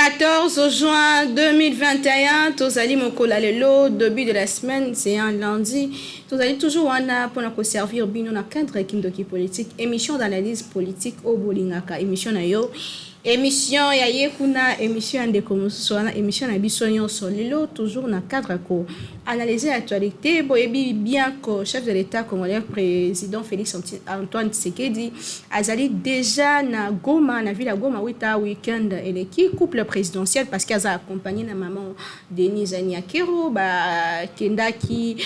14 juin 2021, Tozali Mokola Lelo, début de la semaine, c'est un lundi. Tozali toujours pour servir bino na cadre kindoki politique, émission d'analyse politique au Bolingaka, émission na yo. Émission ya yekuna émission de comme émission na bisonyo solilo toujours na cadre ko analyser l'actualité boyebi bien que chef de l'État congolais président Félix Antoine Tshisekedi azali déjà na Goma na ville ya Goma wita weekend et qui couple présidentiel parce qu'il a accompagné na maman Denise Nyakero ba kendaki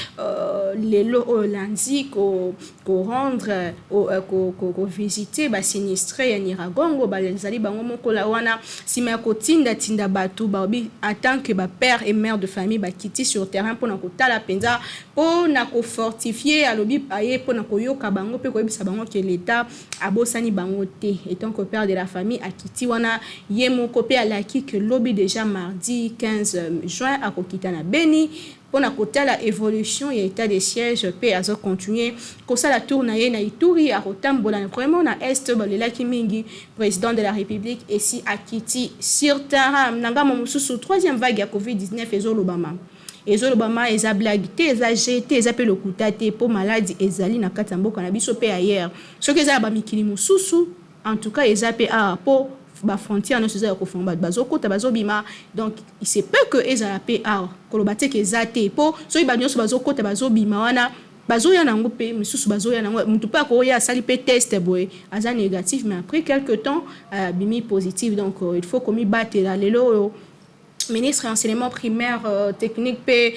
lelo lundi ko rendre ko visiter ba sinistré ya Nyiragongo ba zali bango mokola wana sima kotinda tinda batu baobi en tant que père et mère de famille ba kiti sur terrain pour na kotala penza pour na ko fortifier alobi paye pour na koyoka bango pe ko yebisa bango que l'état abosani bango te étant que père de la famille a kiti wana yemo kopé alaki que lobby déjà mardi 15 juin a kokita na Beni pour na kotala évolution et état de siège pe azo continuer ko sala tour na ye na Ituri a kotambola vraiment na est balelaki mingi président de la République et si akiti sur terrain nanga mosusu troisième vague ya COVID-19 ezolobama eza blague te eza jeté eza pe lokuta te po maladie ezali na kati ya mboka na biso pe ailleurs soki eza ba mikili mosusu en tout cas eza pe po ba frontière no seza ko fomba bazokota bazobima donc il se peut que eza pe kolobate ke eza te po soki ba nyonso bazokota bazobima wana bazoya nango pe misusu bazoya nango mutu pa ko ya sali pe test boy aza négatif mais après quelque temps bimi positif donc il faut komi battre la lelo ministre enseignement primaire technique p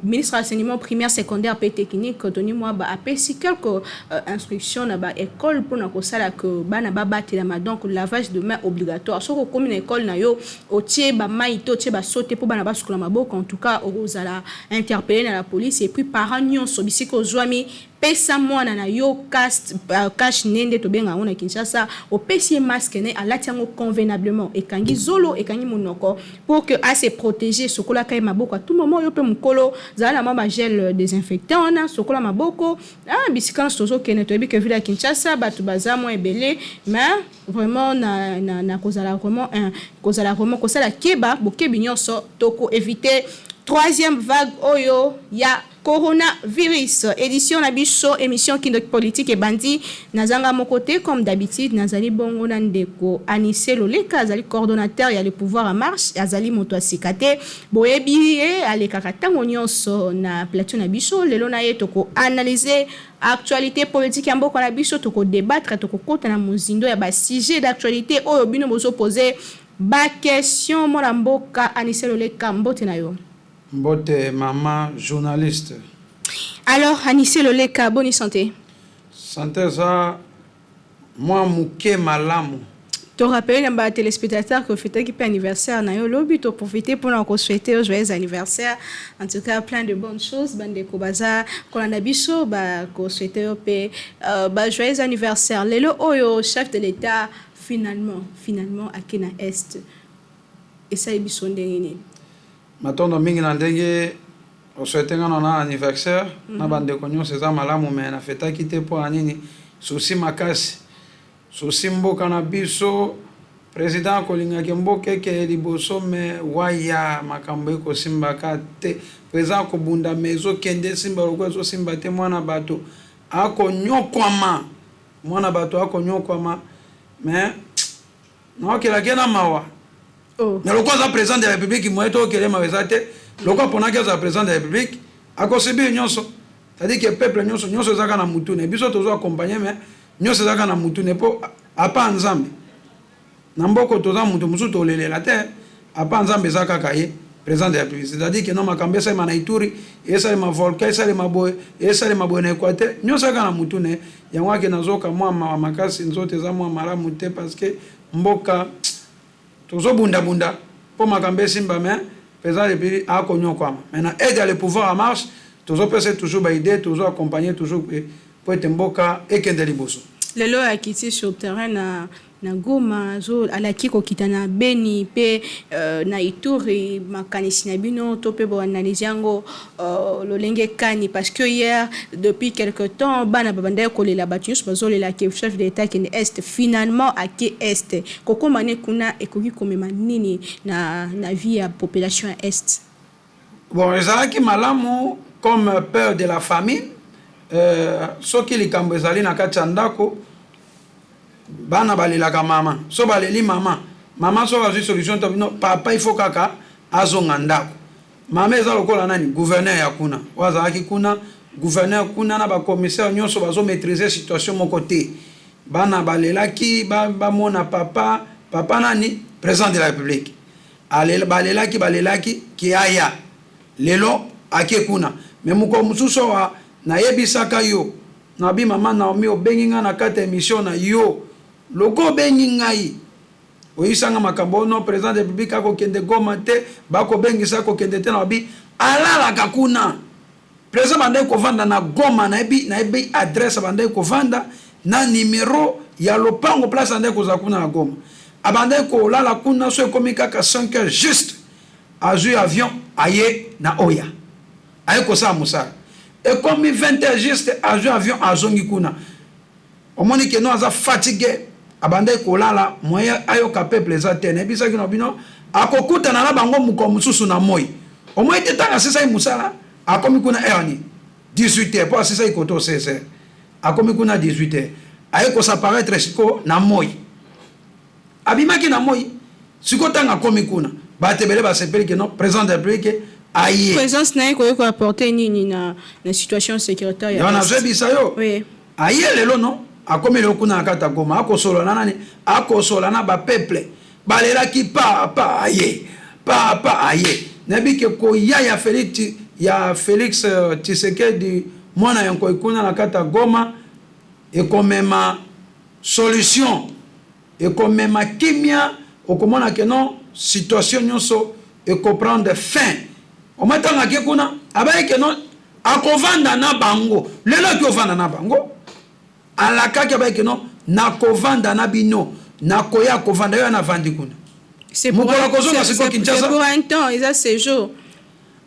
ministre enseignement primaire secondaire p technique Tony moi ba apesi quelques instructions na ba école pour na ko sala que bana ba batela ma donc lavage de mains obligatoire so ko comme école na yo otie ba maito otie ba sauter pour bana ba sukula maboko en tout cas ozala interpeller na la police et puis parents nyonso bisiko zwami pesa mwana na yo cash nende to benga ona Kinshasa opesi masque ne alati yango convenablement ekangi zolo ekangi monoko pour que à se protéger sokola kay maboko à tout moment yo pe mukolo zala mama gel désinfectant na sokola maboko bisikans tozo kene to bi que ville à Kinshasa batu bazamo ebele mais vraiment na kozala vraiment kosala keba bokebi nyonso toko éviter troisième vague oyo ya coronavirus édition na biso émission Kindoki politique et bandi nazanga mon côté comme d'habitude nazali bongo na ndeko Anissé Loleka azali coordonnateur ya le pouvoir en marche azali moto asikate boyebi alekaka tango nyonso na plateau na biso lelo na ye toko analyser actualité politique ya mboka na biso toko débattre toko kota na mozindo ya ba sujet d'actualité oyo bino bozo poser ba question mona mboka Anissé Loleka mbote na yo. Mbote maman journaliste. Alors Anissé Loleka, bonne santé. Santé ça moi mouké malamu. Tu rappelles les téléspectateurs que fêter qui anniversaire na yo lobby to profiter pour nous souhaiter un joyeux anniversaire. En tout cas plein de bonnes choses bande ko baza ko na biso ba ko souhaiter pe ba joyeux anniversaire. Lelo oyo chef de l'État finalement akena est. Et ça biso ndengeni. Matondo mingi na ndenge oswetenga na anniversaire na bande konyo seza malamu me na feta kite po anini souci makasi souci mboka na biso président kolinga ke mboka ke liboso me waya makambo eko simba ka te président ko bunda mezo kende simba lokwa so simba te mwana bato akonyokwama me na okela kena mawa. Mais le quoi président de la République qui m'a dit que les mauvaisetés, le quoi pendant que le président de la République a conseillé nyonso, c'est-à-dire que le peuple nyonso zaka na mutu ne biso tozo accompagner mais nyonso zaka na mutu ne po apa nzambe. Na mboko toza mutu musu tolele la terre apa nzambe zaka kaye président de la République, c'est-à-dire que non makambe sa na Ituri, et ça ma volcan, ça ma boy, et ça ma bonne Équateur, nyonso zaka na mutu ne yango ke nazoka moi makasi nzote za moi mara muté parce que mboka tozo bunda pour makambe simba mais président de pays a connu quoi maintenant aide le pouvoir en marche tozo passer toujours ba idée tozo accompagner toujours pour être mboka et kende liboso lelo akiti sur terrain na Goma zo alaki kokita na Beni pe na Ituri makanisi na bino to pe bo analyse yango lolenge kani parce que hier depuis quelque temps bana babanda ko lela batius bazolela ke chef d'état qui est finalement à qui est koko mane kuna ekoki komema nini na vie ya population est. Bon, ezalaki malamu comme père de la famille soki likambo ezali na kati ya ndako bana balelaka mama so baleli mama so azwi solution to bino papa il faut kaka azonga ndako mama eza lokola nani gouverneur ya kuna wazalaki kuna gouverneur kuna na bakomissaire nyonso bazo maîtriser situation moko te bana balelaki bamona papa nani président de la république balelaki ki aya lelo ake kuna me moko mususu wa nayebisaka yo nabi mama Naomi obengi nga na kati émission na yo loko bengi ngai oyisanga makambo no président de la république akokende Goma te bakobengisa kokende te na bi alalaka kuna président bandai kovanda na Goma na ebi adresse bandai kovanda na numéro ya lopango place andai koza kuna na Goma abandai ko lala kuna so ekomi kaka 5 heures juste azui avion aye na Oya aye kosa musala ekomi 20 heures juste azui avion azongi kuna omoni ke no aza fatigué abandai ko lala moya ayoka peuple eza te na bisaki no bino akokutana na bango muko mususu na moi omoi te tanga sisa musala akomi kuna erni 18h po sisa ikoto 16h akomi kuna 18h aye ko s'apparaître siko na moi abimaki na moi siko tanga akomi kuna batebele basepeli ke no président de la République aye présence na ko apporter nini na situation sécuritaire ya na zebisa yo oui aye lelo no akomi lelo kuna akata Goma akosola na nani akosola na ba peuple balelaki papa aye nabike ko ya Félix Tshisekedi mwana yanko ikuna na kata Goma ekomema solution ekomema kimia okomona ke non situation nyonso ekoprendre fin omatanga ke kuna abaye ke non akovanda na bango lelo ki ovanda na bango alaka ke abaye ke non nakovanda na bino nakoya kovanda yo na vandi kuna c'est pour un temps et ça c'est jour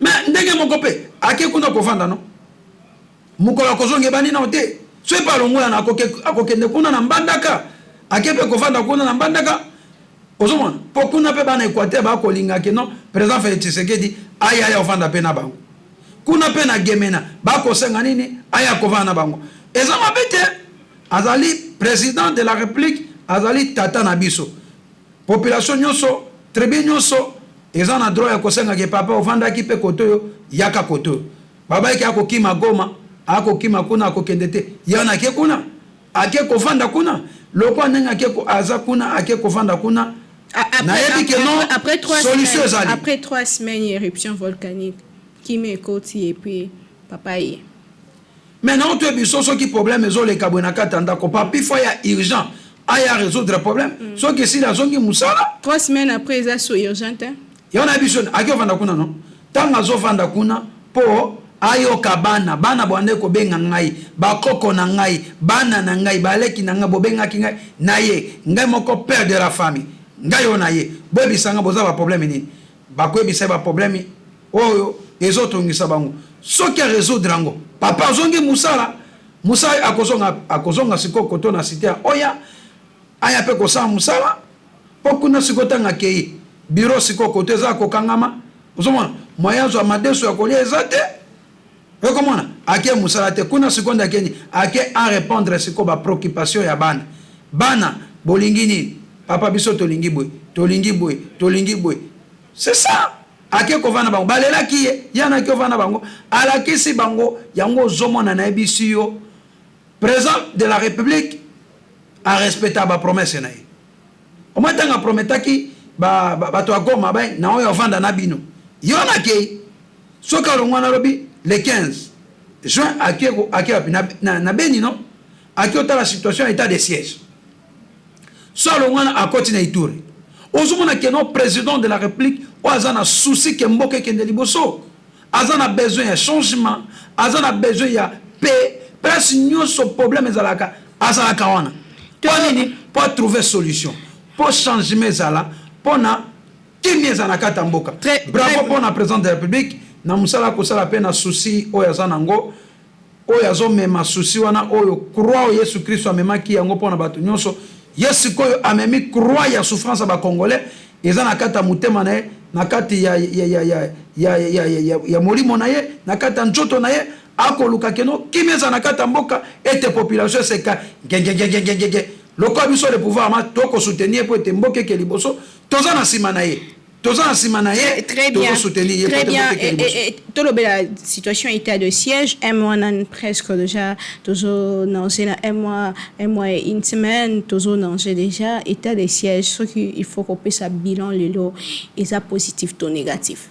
mais ndenge moko pe ake kuna kovanda no mukolo kozonge bani na ote so pa longola na akokende kuna na mbandaka ake pe kovanda kuna na mbandaka ozomona po kuna pe bana Equateur ba kolinga ke no président Félix Tshisekedi aya ovanda pe na bango kuna pe na Gemena ba kosenga nini aya kovanda na bango eza mabete azali président de la République azali tata na biso population nyonso tribu nyonso eza na droit ya kosenga ke papa ovanda ki pe koto yo yaka koto baba yake akokima Goma akokima kuna akokende te yana ke kuna ake kovanda kuna loko ndenge ake aza kuna ake kovanda kuna après 3 semaines éruption volcanique qui me koti et puis papa y maintenant tu es biso so ki problème ezoleka bwana katanda ko papi faut ya urgent aya résoudre problème so que si la zongi musala 3 semaines après ça so urgent yana biso ake ovanda kuna no tanga zo vanda kuna po ayoka bana bwande ko benga ngai bakoko na ngai bana na ngai baleki na ngai bobenga ki ngai naye ngai moko père de la famille ngai ona ye bobisanga boza ba problème nini bakwebisa ba problème oyo ezotongisa bango soki résoudre ngo papa zongi musala akozonga siko koto na cité oya aya pe kosa musala pokuna siko tanga kei bureau siko koto za kokangama ozomona moyazo amadeso ya kolia ezate ekomona ake musala te kuna sekonde akeni ake en répondre siko ba préoccupation ya bana bolingi nini papa biso tolingi boy c'est ça ake kovana bango balelaki yana ke kovana bango alakisi bango yango zomona na ebisi yo président de la République a respecté ba promesse na ye o matanga prometaki ba to Goma ba na oyo vanda na bino yona ke soka longwana lobi le 15 juin ake na Beni non ake otala situation état de siège so longwana akoti na Ituri ozomona ke no président de la République o azana souci ke mboke kende liboso azana besoin ya changement azana besoin ya paix place nyonso problème ezalaka azalaka wana pour trouver solution, pour changer mes ala, pour na kimia za nakata mboka. Bravo pour na président de la République, na musala ko sala pe na souci o ya zanango, o ya zo mema souci wana o croix o Yesu Christ amema ki yango pour na batu nyonso. Yesu ko amemi croix ya souffrance ba congolais, eza nakata mutema na nakati ya molimo na ye, nakata njoto na ye, akoluka keno kimia za nakata mboka ete population seka gengengengengenge. Loko biso le pouvoir ma toko soutenir pour te mboke ke liboso toza na sima na ye. Très bien. Très bien. Et tout la situation était de siège. Un mois presque déjà. Toujours dans un mois et une semaine. Toujours dans déjà état de siège. Ce qu'il faut qu'on puisse bilan le lot. Et ça positif ou négatif.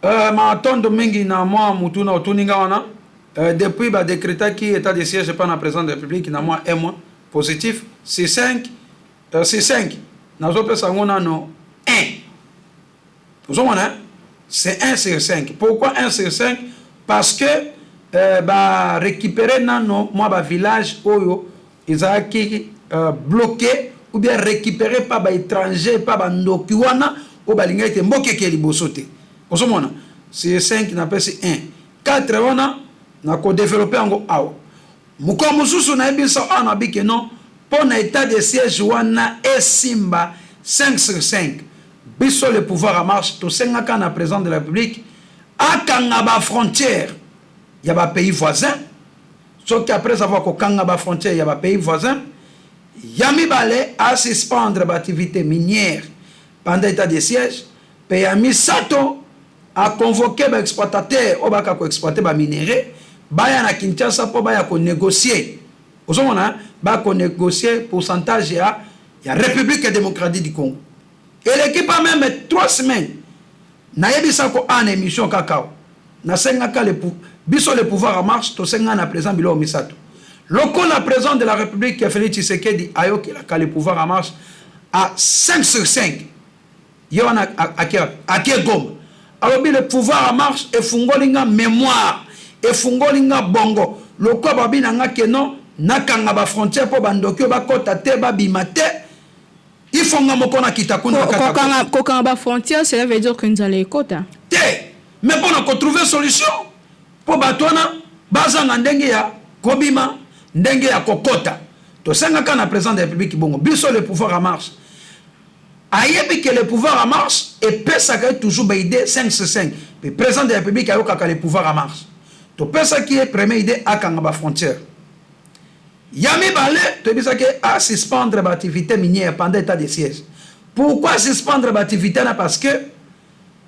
Ma tonne de mingi na moi mutuna otuninga wana. Depuis ba décréta qui état de siège pas na président de la République na moi un mois positif. C'est 5. Na zo pesa ngona no 1. Vous comprenez? C'est 1 sur 5. Pourquoi 1 sur 5? Parce que récupérer dans moi village oyo ils ont bloqué ou bien récupéré par les étrangers par les ndokiwana ou balinga ete mboke ke libosote. Vous comprenez? C'est 5 na pesi 1. 4 wana na ko développer ngo awo. Muko mususu na ebisa ana bike non pour na état de siège wana esimba 5 sur 5. Biso le pouvoir à marche, tout sengaka na président de la République, à Kangaba frontière, il y a des pays voisins. Sauf qu'après avoir qu'au Kangaba frontière, il y a des pays voisins. Yami Balé à suspendre l'activité minière pendant l'état de siège. Puis Yami Sato a convoqué les exploitateurs au baka ko exploiter les minéraux. Baya na Kinshasa pour baya ko négocier. Vous savez, ba ko négocier pourcentage à la République démocratique du Congo. Et l'équipe a même 3 semaines. Na yebisa ko en émission kakao. Na sengaka le pouvoir en marche to senga na président Bilo Misato. Loko la président de la République Félix Tshisekedi ayo ki la le pouvoir en marche à 5 sur 5. Yona aké gom. Alors le pouvoir en marche et fungolinga mémoire et fungolinga bongo. Loko babi nanga keno nakanga ba frontière po bandokyo ba kota te ba bimate. Il faut que la frontière, cela veut dire que nous allons écouter. Mais pour trouver une solution, pour Batona, Bazanga ndenge ya Kobima, ndenge ya Kokota. To senga kana président de la République bongo, biso le pouvoir en marche. Ayebi que le pouvoir en marche et pesa ka toujours ba idée 5 sur 5. Le président de la République a yoka le pouvoir en marche. To pesa qui est première idée à kanga frontière. Yami Balé, tu dis que à suspendre l'activité minière pendant l'état de siège. Pourquoi suspendre l'activité? Parce que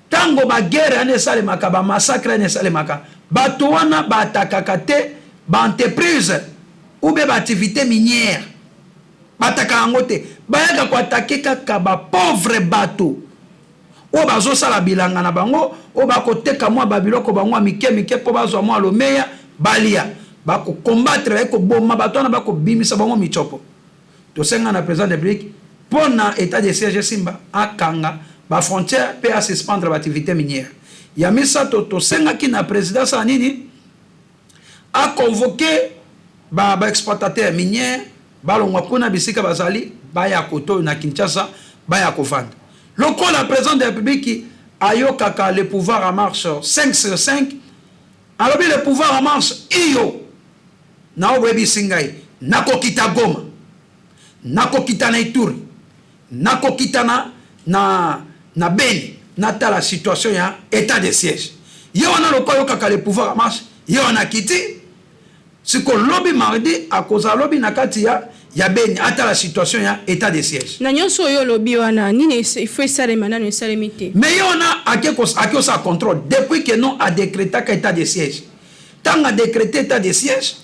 tango ba guerre ne salemaka ba massacre ne salemaka. Ba toana ba atakakate ba entreprise ou be ba activité minière. Ba takangote ba yaga ko attaquer kaka ba pauvre bateau. O ba zo sala bilanga na bango, o ba ko teka mwa babiloko bango mike po ba zo mwa lomeya balia. Bako combattre eko bomba batona bako bimisa bango michopo. To senga na président de la République pour na état de siège simba akanga ba frontière pe à suspendre l'activité minière. Ya misa to senga ki na présidence anini a convoqué ba exploitateur minière ba longwa kuna bisika bazali ba ya koto na Kinshasa ba ya kovanda. Loko la président de la République ayo kaka le pouvoir en marche 5 sur 5. Alors le pouvoir en marche iyo na webi singai nako kita Goma nako kita na Ituri nako kita na Beni nata la situation ya état de siège yo wana lokoyo kaka le pouvoir en marche yo wana kiti siko lobby mardi à cause lobby nakati ya Beni ata la situation ya état de siège na nyonso yo lobby wana nini il faut ça les manana ça les mité mais yo wana akio sa contrôle depuis que non a décrété état de siège tant a décrété état de siège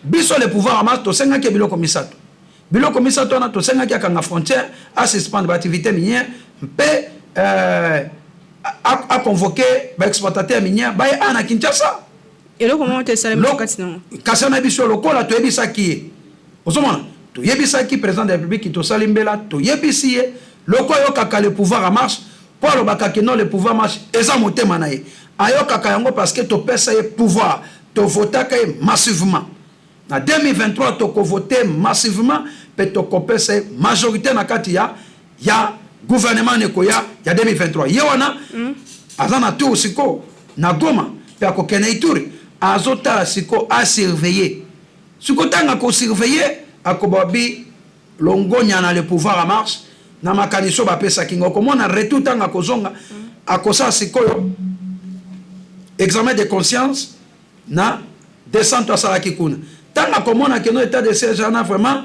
biso le pouvoir en marche to senga ke biloko misato na to senga ke kanga frontière à suspendre l'activité minière pe a convoqué ba exploitateur minière ba ana Kinshasa et là comment te salé katina kasana biso lokola to yebisa ki ozomona to yebisa ki président de la République to salimbela to yebisi lokoyo kaka le pouvoir en marche pour le baka ke non le pouvoir marche eza motema na ye ayo kaka yango parce que to pesa ye pouvoir to votaka massivement. En 2023, tu as voté massivement, petokopé c'est majorité na kati ya gouvernement nekoya ya 2023 yewana azana tour siko na Goma pe akokena Ituri azotala siko a surveiller siko tanga ko surveiller akobabi longonya na le pouvoir en marche na makaniso ba pesa kingo komona retour tanga kozonga akosa sikoyo examen de conscience na descente à la kikuna tanga komona que no état de siège na vraiment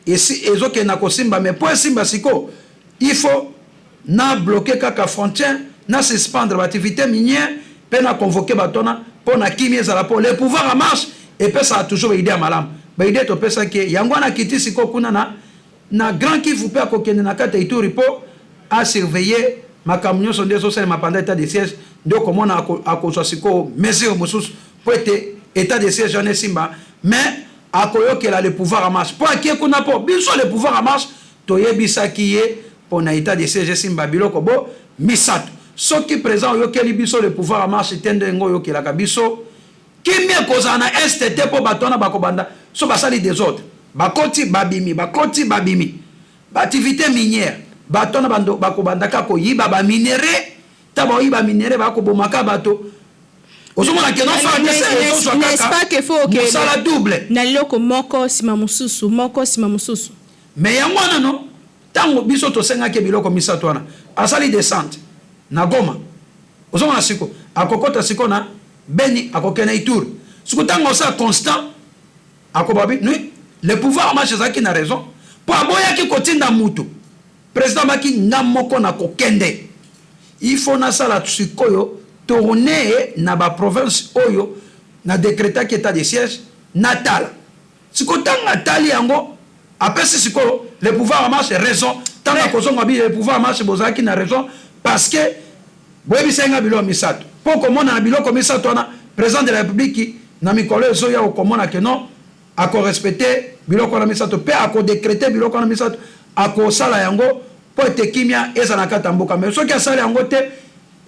et si ezoke na kosimba mais pour simba siko il faut na bloquer kaka frontière na suspendre l'activité minière pe na convoquer batona pour na kimia za la pour le pouvoir en marche et pe ça a toujours idée à malam ba idée to pesa ke yango na kiti siko kuna na grand Kivu pe akokende na kata Ituri po a surveiller makamnyo sonde so sel mapanda état de siège ndo komona akozwa siko mesure mususu po ete état de siège en simba mais akoyokela le pouvoir en marche po akie kuna po biso le pouvoir en marche toyebisaki ye po na état de siège simba biloko bo misato soki présent oyokeli biso le pouvoir en marche tende ngo yokelaka biso kimia kozala na STT po batona bakobanda so basali désordre bakoti babimi activité minière batona bando bakobandaka koyiba ba minéré taba oyiba minéré bakobomaka bato osomona ke non n'est-ce pas que faut que ça la double na loko moko sima mususu mais yango wana no tango biso tosenga ke biloko misato wana asali descente na Goma osomona siko akokota siko na Beni akokena Ituri siko tango ça constant akobabi oui le pouvoir marche zaki na raison pour aboya ki kotinda mutu président baki ngamoko na kokende il faut na sala sikoyo tourner na ba province oyo na décréter ki état de siège natal siko tanga tali yango apesi sikoyo le pouvoir marche raison tanga kozonga bi le pouvoir marche bozaki na raison parce que boyebi senga bilo misato po komona na biloko misato na président de la république na mikolo ezo ya okomona ke non ako respecter biloko na misato pe ako décréter biloko na misato ako sala yango po ete kimia eza na kata mboka mais soki asala yango te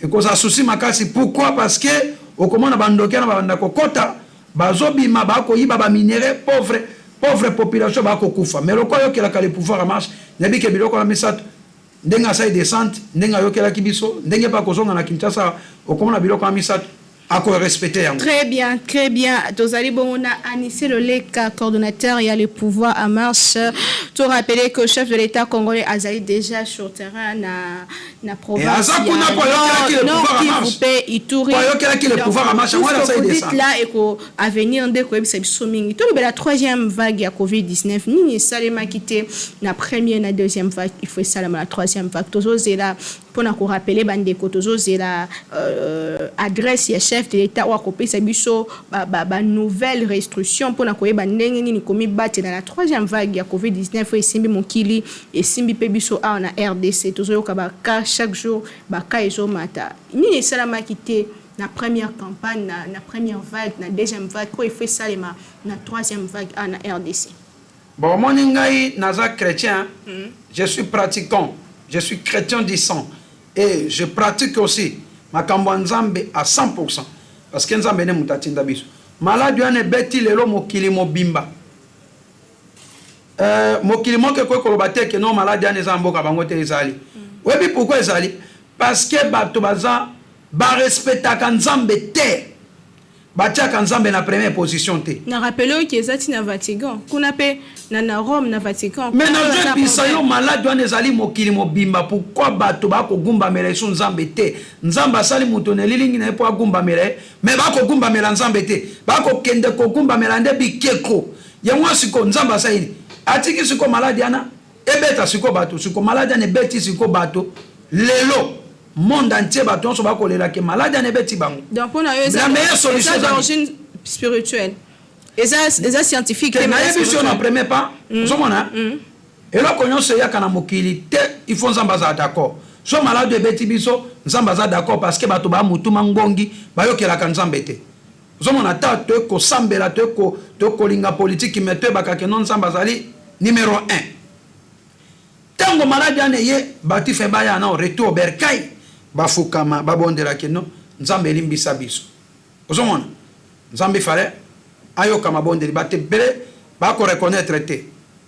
ekoza souci makasi pourquoi parce que okomona bandoki na banda kokota bazobima bakoyiba ba minéré pauvre population bakokufa mais loko yokelaka le pouvoir en marche nebi ke biloko na misato ndenga asali descente ndenga yokelaki biso ndenge pa kozonga na Kinshasa okomona biloko na misato très bien. Tozali Bomona Anissé Loleka, coordonnateur, il y a le pouvoir à marche. Tu rappeler que le chef de l'État congolais Azali déjà sur le terrain na province. Là et qu'au avenir de quoi c'est somming. Tout la troisième vague à Covid-19 ni salema quitté la première na deuxième vague, il faut ça la troisième vague. Tozo là pour nous rappeler bande kotozo la adresse ya chef de l'État ou akopé sa biso ba nouvelle restriction pour na koyeba ndenge nini komi battre dans la troisième vague ya Covid-19 et simbi mokili et simbi pe biso a na RDC tozo yoka ba ka chaque jour ba ka ezo mata ni salama quitté na première campagne na première vague na deuxième vague ko il fait ça na troisième vague a na RDC. Bon mon ngai naza chrétien je suis pratiquant je suis chrétien du sang et je pratique aussi makambo nzambe à 100% parce que nzambe ne mutatinda biso malade wana beti lelo mokili mobimba mokili moke ko koloba te que non malade wana zamboka bango te ezali webi pourquoi ezali parce que bato baza ba respectaka nzambe te batiaka nzambe na première position te na rappelons que ezati na Vatican kuna pe na Rome na Vatican mais na bisa yo malade wana ezali mokili mobimba pourquoi bato bakogumba mela iso nzambe te nzambe asali muto na lilingi na po agumba mela mais bakogumba mela nzambe te bakokende kogumba mela nde bikeko yango siko nzambe asali atiki siko malade yana ebeta siko bato siko malade yana ebeti siko bato lelo monde entier bato so bakolela ke malade yana ebeti bango donc pour la meilleure solution d'origine spirituelle et ça scientifique que na émission na premier pas somona et là konyo se ya kana mokili te il faut nzamba za d'accord so malade ebeti biso nzamba za d'accord parce que bato ba mutuma ngongi bayokela ka nzambe te somona ta to ko sambela to ko linga politique mete bakake non nzamba zali numéro 1 tango malade ane ye bati fe baya na retour berkai bafukama babondela ke non nzambe elimbisa biso somona nzambe fale ayoka mabondeli bate bele bako reconnaître te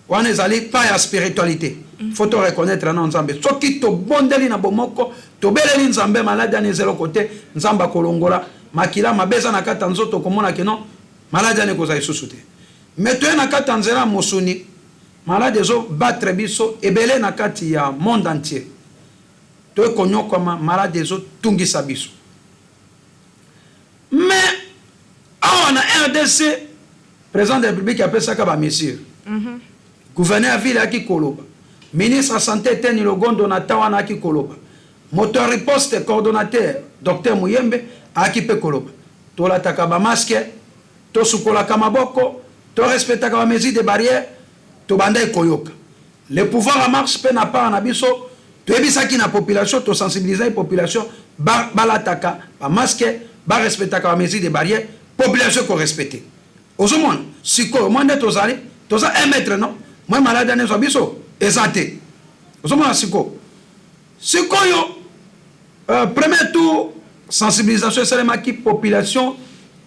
on est allé pas à spiritualité. Faut te reconnaître non Nzambe. So qui to bondeli na bomoko, to beleli Nzambe malade ane zelo côté, Nzamba kolongola, makila mabeza na kata nzoto komona ke non, malade ane koza isusute. Mais to na kata nzela mosuni, malade zo battre biso ebele na kati ya monde entier. To konyo koma malade zo tungisa biso. Mais on a RDC président de la République appelle ça comme monsieur. Gouverneur à ville qui koloba. Ministre de la santé Teni Logondo Natawana qui koloba. Moteur riposte coordonnateur docteur Muyembe a qui peut koloba. To la takaba masque, to sukola kamaboko, to respecta kama mesures de barrières, to banda koyoka. Le pouvoir en marche pe na pas en abiso, to ebisa ki na population, to sensibiliser la population ba balataka, ba masque, ba respecta kama mesures de barrières, population ko respecter. Ozomon, siko monde to zali, to za 1 mètre non. Moi malade ane so biso ezate. Ozomon siko. Siko yo premier tour sensibilisation seulement qui population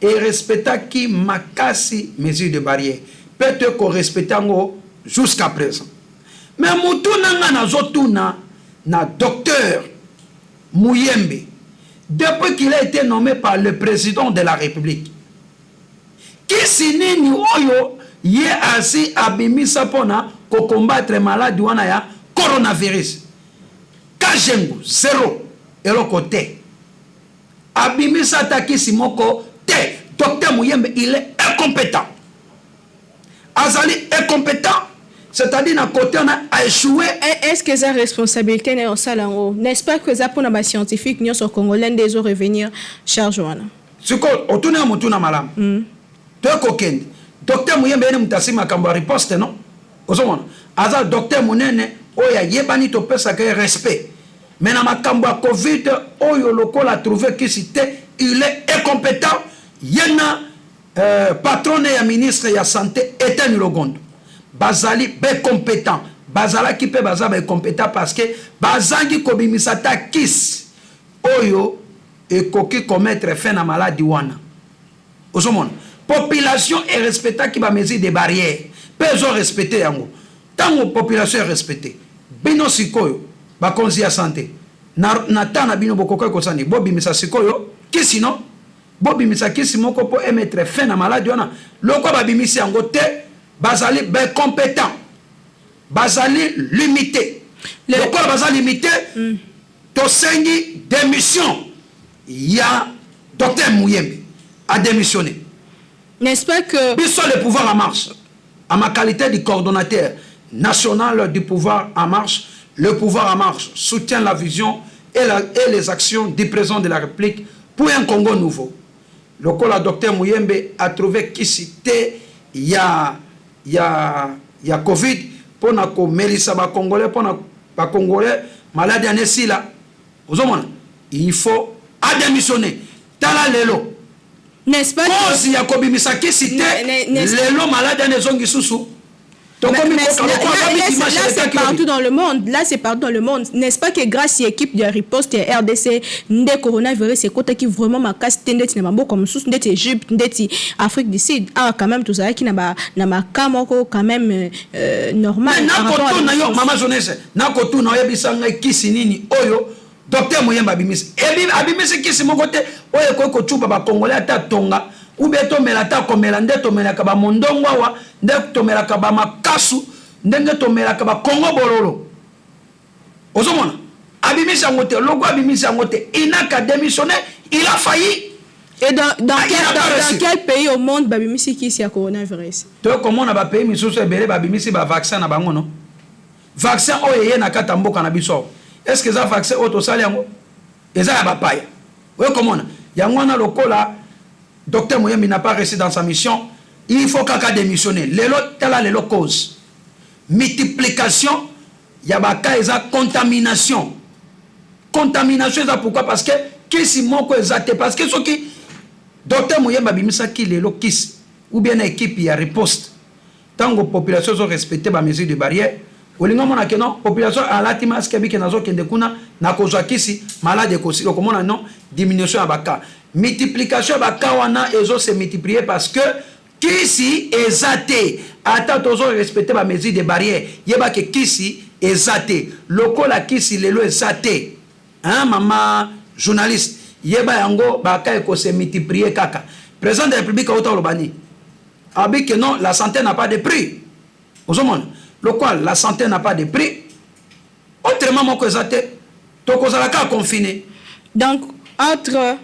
et respecta qui makasi mesures de barrière. Peut-être qu'on respecte jusqu'à présent. Mais mutuna nga na zotuna na docteur Muyembe depuis qu'il a été nommé par le président de la République. Qui sinini oyo ye asi abimisa pona ko combattre maladie wana ya coronavirus. Kajengu zéro eloko te. Abimisa takisi moko te. Docteur Muyembe il est incompétent. Azali incompétent, c'est-à-dire na côté on a échoué. Est-ce que sa responsabilité n'est au salon? N'est-ce pas que ça pour les scientifiques nous sommes congolais des revenir charge wana? Ce qu'on autourne mutuna malam. Toi kokende. Docteur Muyembe ene mutasi makambo riposte non? Ozomona. Aza docteur Munene oya yebani to pesa que respect. Mais na makambo a Covid oyo lokola trouvé que c'était il est incompétent. Yena patron et ministre de la santé Etienne Logondo. Bazali be compétent. Bazala qui peut bazala be compétent parce que bazangi kobimisata kis oyo et koki commettre fin na maladie wana. Ozomona. Population est respectée qui va mesure des barrières. Peso respecter yango. Tango population est respectée. Bino sikoyo ba konzi ya santé. Na tana bino bokoka ko sani bobi misa sikoyo ki sinon bobi misa ki simoko po émettre fin na maladie wana. Loko ba bimisi yango te bazali be compétent. Bazali limité. Loko bazali limité to sengi démission. Ya docteur Muyembe a démissionné. N'est-ce pas que... Bissot le pouvoir en marche. À ma qualité de coordonnateur national du pouvoir en marche, le pouvoir en marche soutient la vision et les actions du président de la République pour un Congo nouveau. Le docteur Muyembe a trouvé qu'ici, il y a Covid, pour que Mélissa Congolais, pour que Congolais, maladie en est là. Il faut démissionner. Tala lelo. N'est-ce pas que Yakobi Misaki cité les lots malades en zongi sousou. Là, c'est partout dans le monde. Là, c'est partout dans le monde. N'est-ce pas que grâce à l'équipe de riposte et RDC, le coronavirus, c'est côté qui vraiment m'a cassé tendette n'a pas comme sous tendette Égypte, tendette Afrique du Sud. Ah, quand même tout ça qui n'a pas camoko quand même normal. Maman jeunesse, n'a pas tout n'a pas bisanga kisinini oyo. Docteur Muyembe abimisi. Abimisi kisi mon côté. Oye koko chupa ba Congolais ata tonga. Ube to melata ko melande to melaka ba mondongwa wa. Nde to melaka ba makasu. Ndenge to melaka ba Congo bololo. Ozomona. Abimisi angote. Logo abimisi angote. Il n'a qu'à démissionner. Il a failli. Et dans quel pays au monde babimisi kisi ya coronavirus? To comment na ba pays misusu ebele babimisi ba vaccin na bango no. Vaccin oye na kata mboka na biso. Est-ce que ça vaccin auto saliango? Et ça va pas. Oui, comment on a? Yangwana lokola, docteur Muyembe n'a pas réussi dans sa mission. Il faut qu'à démissionner. Les lots, telle les lots cause. Multiplication, yabaka et ça contamination. Contamination, ça pourquoi? Parce que qui si moko exacté parce que ce qui docteur Muyembe bimisa qui les lots kiss ou bien équipe y a riposte. Tant que la population ont respecté les mesures de barrière. Olinga mona ke non population à la timas ke bike nazo kende kuna na kozwa kisi malade ko si ko mona non diminution abaka multiplication abaka wana ezo se multiplier parce que kisi ezate ata tozo respecter ba mesures de barrière yeba ke kisi ezate lokola kisi lelo ezate hein mama journaliste yeba yango baka ko se multiplier kaka président de la République auto lobani abi que non la santé n'a pas de prix ozomona lokola la santé n'a pas de prix autrement moko ezate to kozala ka confiné donc entre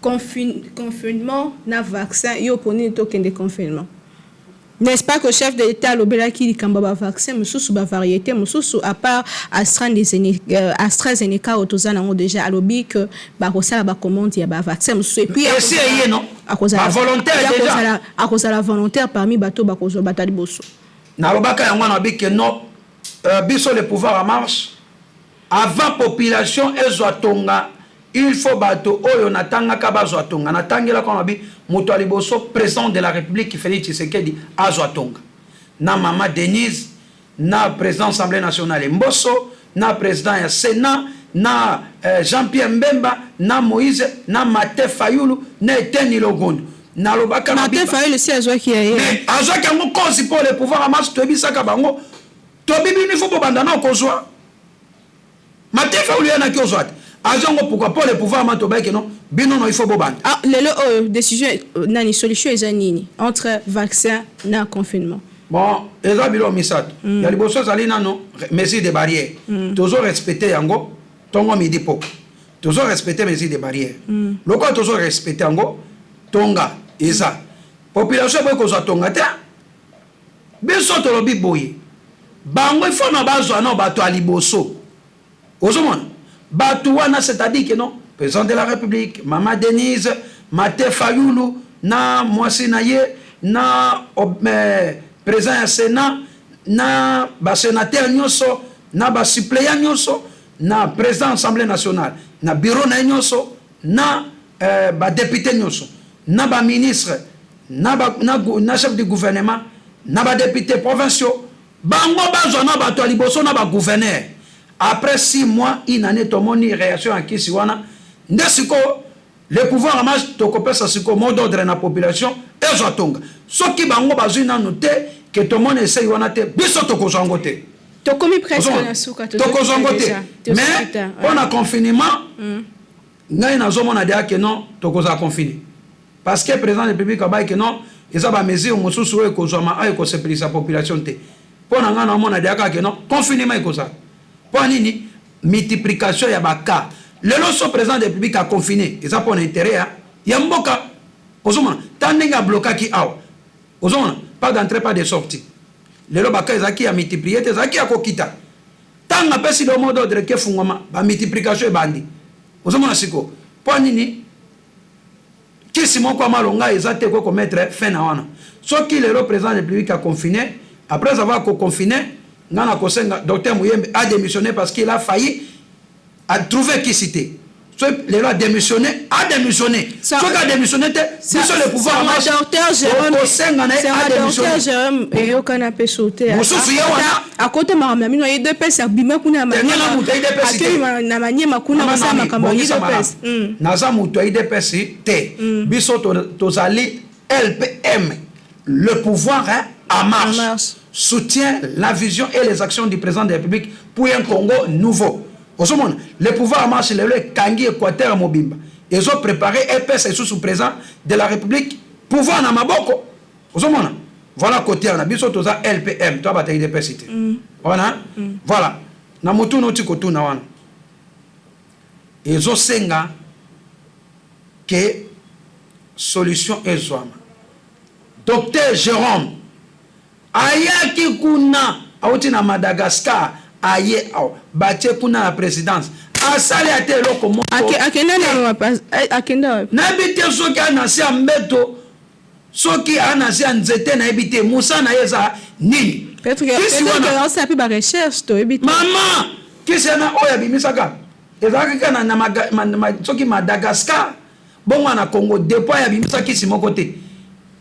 confinement na vaccin yo poni token de confinement. N'est-ce pas que le chef de l'État a qui dit qu'il y a un vaccin, une variété, à part AstraZeneca, déjà à l'objet que la commande il y a un vaccin. Et puis, à cause de la volontaire parmi les bateaux, de Bosso. Le pouvoir en marche. Avant la population, il faut bateau oyo natanga kabazwa tonga natangela kwa mabi moto aliboso président de la République Félix Tshisekedi azwa tonga na mama Denise na président Assemblée nationale Mbosso na président ya Sénat na Jean-Pierre Mbemba na Moïse na Martin Fayulu na Etienne Logondo na lobaka na Martin Fayulu si azwa ki ya mais azwa kango cause pour le pouvoir en marche to bisaka bango to bibi ni faut bandana kozwa Martin Fayulu yana ki ozwa Azongo pourquoi pas le pouvoir mantoba que non bino non il faut boban. Ah le décision nani solution ezanini entre vaccin na confinement. Bon, eza bilo misat. Ya liboso zali nano mesures de barrière. Toujours respecter yango tongo midi po. Toujours respecter mesures de barrière. Loko toujours respecter yango tonga eza. Population boy ko za tonga te. Biso to lobi boye. Bango il faut na bazwa na bato aliboso. Ozomona Batouana, c'est-à-dire que non, président de la République, Mama Denise, Martin Fayulu, na Moissi Naye, na président du Sénat, na sénateur Nyoso, na suppléant Nyoso, na président de l'Assemblée nationale, na bureau na Nyoso, na député Nyoso, na ministre, na chef du gouvernement, na député provinciaux, bango bazona bato aliboso na gouverneur. Après 6 mois, une année, tout le monde a réaction à Kisiwana. Le pouvoir en marche, tout le monde mot d'ordre dans la population, et ça tonga. Ce qui va nous noter que tout le monde essaie de faire, biso to kozangote. Tu as commis presque la souka. Mais, on a confinement, nous avons dit que non, tu as confiné. Parce que le président de la République a dit que non, il y a des mesures qui sont sur la population. Pour nous, on a dit que non, confinement est comme ça. Pour nini multiplication ya baka lelo so président de la République a confiné et ça pour intérêt ya mboka ozomona tandinga bloqué ki aw ozomona pas d'entrée pas de sortie lelo baka ezaki ya multiplier ezaki ya kokita tanga pesi le mot d'ordre ke fungoma ba multiplication e bandi ozomona siko pour nini kisi moko malonga ezate ko mettre fin na wana soki lelo président de la République a confiné après avoir confiné Nana Kosenga, docteur Mouyembe a démissionné parce qu'il a failli à trouver qui citer. Le a démissionné, a démissionné. Ce qui a démissionné, c'est sur le pouvoir. C'est un docteur Jérôme. Et au canapé sauté. À côté de ma mère, il y a deux personnes qui ont été LPM, le pouvoir en marche. Soutient la vision et les actions du président de la République pour un Congo nouveau. Le pouvoir marche le Kangi Équateur Mobimba. Ils ont préparé EPS et sous président de la République pouvoir na maboko. Voilà côté on a biso toza LPM, toi bataille de cité. Voilà. Na mutu noti kotu na wana. Ils ont senga que solution est zoama. Docteur Jérôme ayaki kuna auti na Madagascar aye au batie kuna la présidence asali ate eloko moko akenda na bite soki anasi mbeto soki anasi nzete na ebite musa na yeza nini peut-être ça peut ba recherche to ebite mama kisena oya bimisaka ezaka kana na soki Madagascar bongo na Congo depuis ya bimisaki simoko te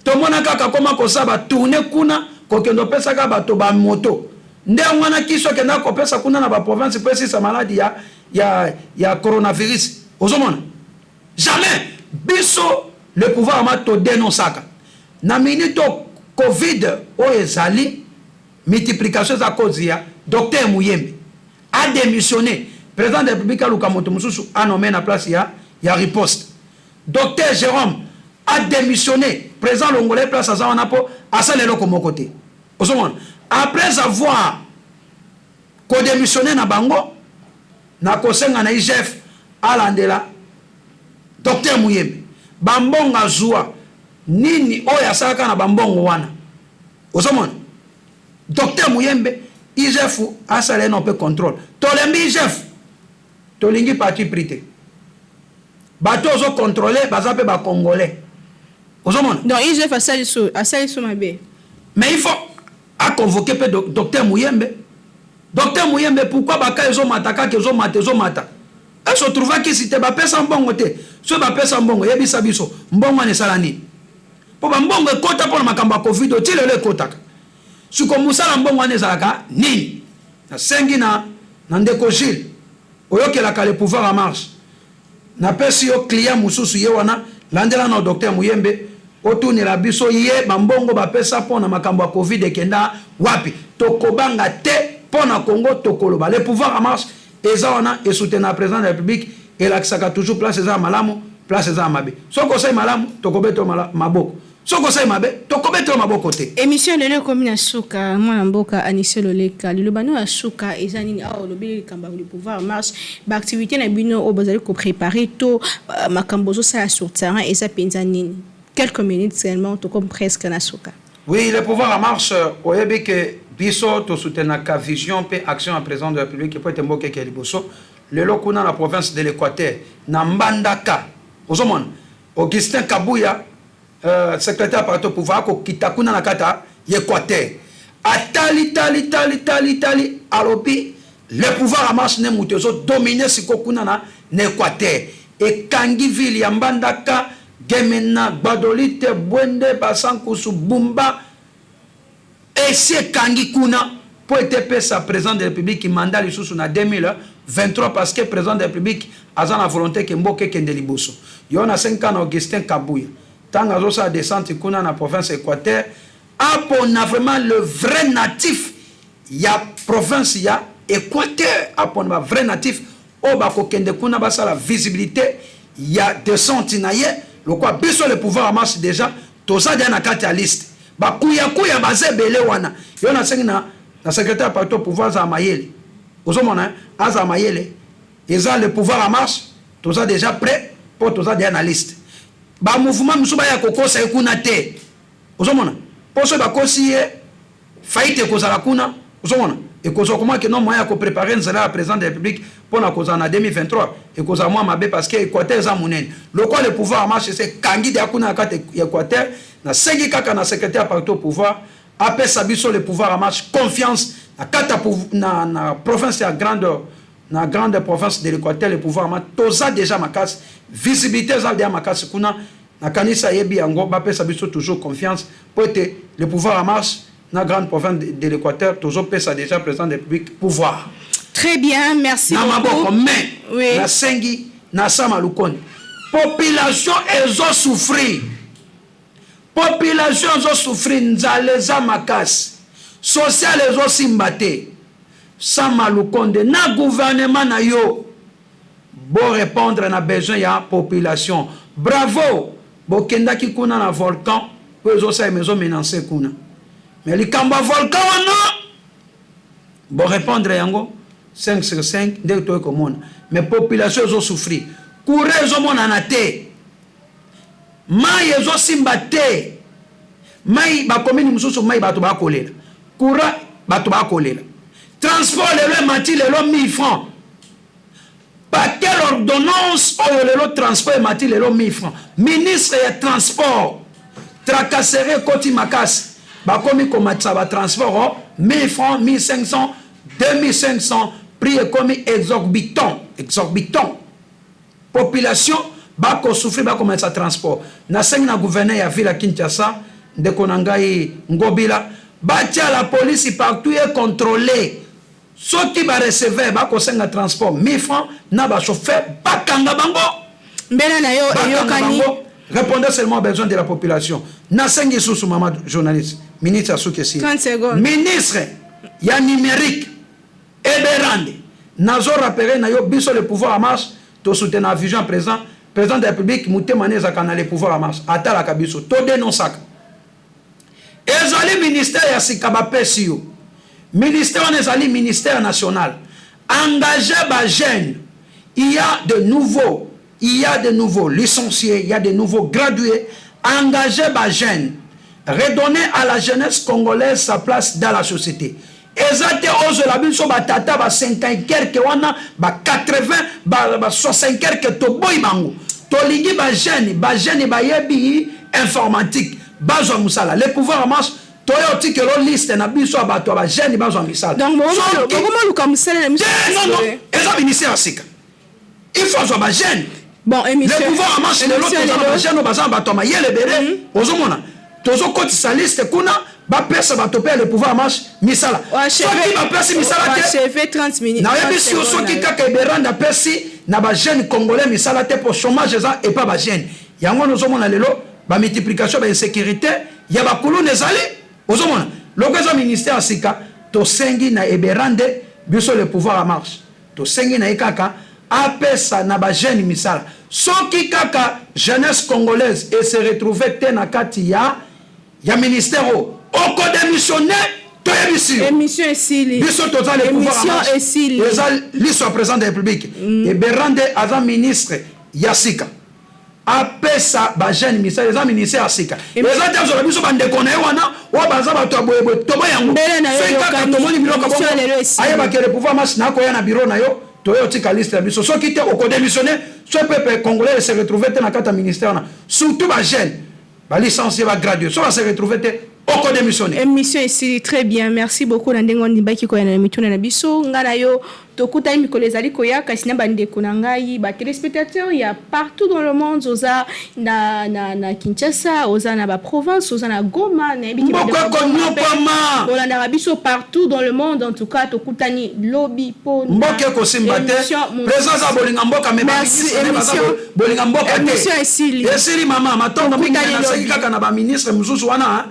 to mona kaka koma kosaba tourner kuna kokendo pesa ka bato ba moto nde ngwana kiso kenda ko pesa kuna na ba province pesa sa maladie ya coronavirus ozomona jamais biso le pouvoir ma to dénonçaka na minute Covid o ezali multiplication za cause ya docteur Muyembe a démissionné. Président de la République a luka moto mususu a nommé na place ya riposte. Docteur Jérôme a démissionné. Président Longolais place à Zawanapo a salé le comme côté. Après avoir démissionné na bango na kosenga na IGF a landela docteur Muyembe bambonga zua nini oya saka na bambongo wana. Docteur Muyembe IGF a salé non peu contrôle. Tolembi IGF tolingi parti prité. Bato zo contrôler bazape ba congolais. Donc IGF a salé sous ma bé. Mais il faut à convoquer docteur Muyembe. Docteur Muyembe, pourquoi baka ezo mataka kezo mata? Elle se trouva que si te ba pesa mbongo te, so ba pesa mbongo yebisa biso, mbongo ne salani. Po ba mbongo kota po na makamba Covid o tile le kotaka. Suko musala mbongo ne zalaka nini? Na sengi na ndeko Gilles. Oyoke la kale pouvoir en marche. Na pesi yo client mususu ye wana landela na docteur Muyembe. Otuni la biso ye bambongo ba pesa po na makambo ya Covid ekenda wapi? Tokobanga te Pona Congo tokoloba le pouvoir en marche ezana et soutenir président de la République et l'axaka toujours place za malamu place za mabe soko sai malamu tokobeto maboko soko sai mabe tokobeto maboko te émission lelo komina suka mwana mboka Anissé Loleka lilobano ya suka ezanini a lobeli kamba le pouvoir en marche ba activité na bino o bazali ko préparer to makambo zo sa sur terrain et ça penzanini quelques minutes seulement to comme presque na suka. Oui, le pouvoir en marche au que biso to soutenir ka vision pe action en président de la République pour être mboke ke liboso le lokuna la province de l'Équateur na Mbandaka ozomona Augustin Kabuya secrétaire parti au pouvoir ko kitakuna na kata Équateur atali tali alobi le pouvoir en marche ne mutezo dominer sikokuna na Équateur et kangi ville ya Mbandaka Gemena Badolite Bwende Basankusu Bumba et c'est Kangi Kuna pour être sa président de la République qui mandat les sous en 2023 parce que président de la République a la volonté que Mboke Kende Liboso. Il y a 5 ans Augustin Kabuya. Tant à sa descente Kuna na province Équateur, on a vraiment le vrai natif. Il y a province, il y a Équateur, on a vrai natif. Au Bako Kende Kuna basa la visibilité. Il y a descente inaye. Le quoi biso le pouvoir en marche déjà. Tout ça dans la carte à liste. Kuya baze bele wana yona sengi na secrétaire parti au pouvoir za mayele ozomona aza mayele eza le pouvoir en marche tout ça déjà prêt pour tout ça des analystes ba mouvement musuba ya kokosa ekuna te ozomona poso ba kosi faite kozala kuna ozomona et kozo comment que non moyen ko préparer nzela président de la République pour na koza na 2023 et koza moi mabe parce que Équateur za munene le quoi le pouvoir en marche c'est kangi de kuna kata Équateur na sengi kaka na secrétaire parti au pouvoir après sabiso le pouvoir en marche confiance na kata na province ya grande province de l'Équateur le pouvoir en marche toza déjà makas visibilité za dia makas kuna na kanisa yebi yango ba pe sabiso toujours confiance pour être le pouvoir en marche na grande province de l'Équateur toujours pesa déjà président de la République pouvoir. Très bien, merci na beaucoup. Mais oui. Na sengi na sama lukoni population ezo souffrir. Population ezo souffrir nzale za makasi. Social ezo simbate. Sama lukonde na gouvernement na yo bo répondre na besoin ya population. Bravo. Bo kendaki kuna na volcan po ezo sa mezo menacer kuna. Mais les kamba volcan wana bon répondre yango 5 sur 5 dès que tu mais population ont souffert courage au monde na te mai ezo simba te mai ba commune mususu mai bato ba kolela courant bato ba kolela transport le mati le 1000 francs pas quelle ordonnance ou le transport mati le 1000 francs ministre et transport tracasserie koti makas ba komi komatsa ba transport 1000 francs 1500 2500 prix est comme exorbitant population ba ko souffrir ba commencer à transport na sengi na gouverneur ya ville à Kinshasa de konangai ngobila ba tia la police partout est contrôlé ceux qui va recevoir ba ko senga transport 1000 francs na ba chauffeur ba kanga bango mbena na yo eyokani répondez seulement aux besoins de la population. Nasengi sous maman journaliste, ministre Soukessi. 30 secondes. Ministre, il y a numérique, Eberande. Nazo rappelé, nayo biso le pouvoir en marche, to soutenir la vision président de la République, mouté mané zakana le pouvoir en marche. Ata la kabiso, to dénonçak. Ezali ministère ya sikaba pesio. Ministère on ezali ministère national. Engagé ba jeunes. Il y a de nouveaux licenciés, il y a de nouveaux gradués, engagés par jeunes, redonner à la jeunesse congolaise sa place dans la société. Exactement, aux labins sont batata, 50 quelques, 80, 60 quelques, to boy bango, to ligi ba jeune, ba yebi informatique, bazo musala, les pouvoirs en marche. Toyoti que l'on liste na biso abato ba jeune bazo misala. Donc comment le comme ça non, eza ministère sika. Il faut avoir des jeunes. Bon, émission. Le pouvoir en marche de l'autre, les jeunes, les liste, le pouvoir en marche, misala. Fait 30 minutes. Congolais, misala, pour chômage et pas jeune. Il y a une multiplication de sécurité, il y a des colonnes, le ministère Sika, to sengi na eberande, biso le pouvoir en marche. To sengi na ekaka, apesa na ba jeune misala. Soki kaka jeunesse congolaise et se retrouver tena kati ya ministère o ko démissionner to émission. Émission esili. Biso toza le pouvoir en marche. Émission esili. Eza liso président de la République. Eberande aza ministre Yasika. Apesa ba jeune misala eza ministère Yasika. Eza tazo la biso bande koné wana wa baza ba to boyebo to boyango. Feka to moni biloko bongo. Ayeba ke le pouvoir marche na ko ya na bureau na yo. Toyotika liste la biso. Ceux qui étaient au démissionné, ce peuple congolais se retrouver dans le ministère. Surtout les jeunes, les licenciés, les gradués, ceux qui se retrouver au démissionné. Émission ici, très bien. Merci beaucoup. Nandengon Dibaki ko na mituna na biso ngana yo tokuta mikolo ezali koya kasina bande kunangai ba téléspectateurs il y a partout dans le monde oza na Kinshasa, oza na ba province, oza na Goma na biki ba Bolanda biso partout dans le monde en tout cas tokutani lobby po mboke ko simbate présence à bolinga mboka mais bolinga mboka émission esili mama matonga minga na sekika kana ba ministre mususu wana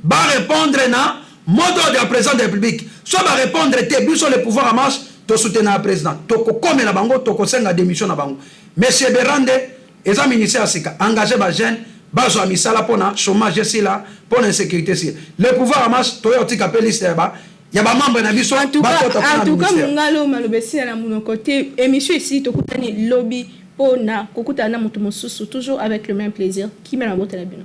ba répondre na mot d'ordre du président de la République soit ba répondre te biso le pouvoir en marche to soutenir le président to ko comme na bango to ko senga démission na bango monsieur Berande eza ministère sika engagé ba jeune bazo misala pona chômage sila pona insécurité sila le pouvoir en marche to yotika pe liste ba ya ba membre na biso en tout cas ngalo malobesi na mon côté émission ici to kutani lobby pona kokutana mutu mosusu toujours avec le même plaisir qui me la botte la bino.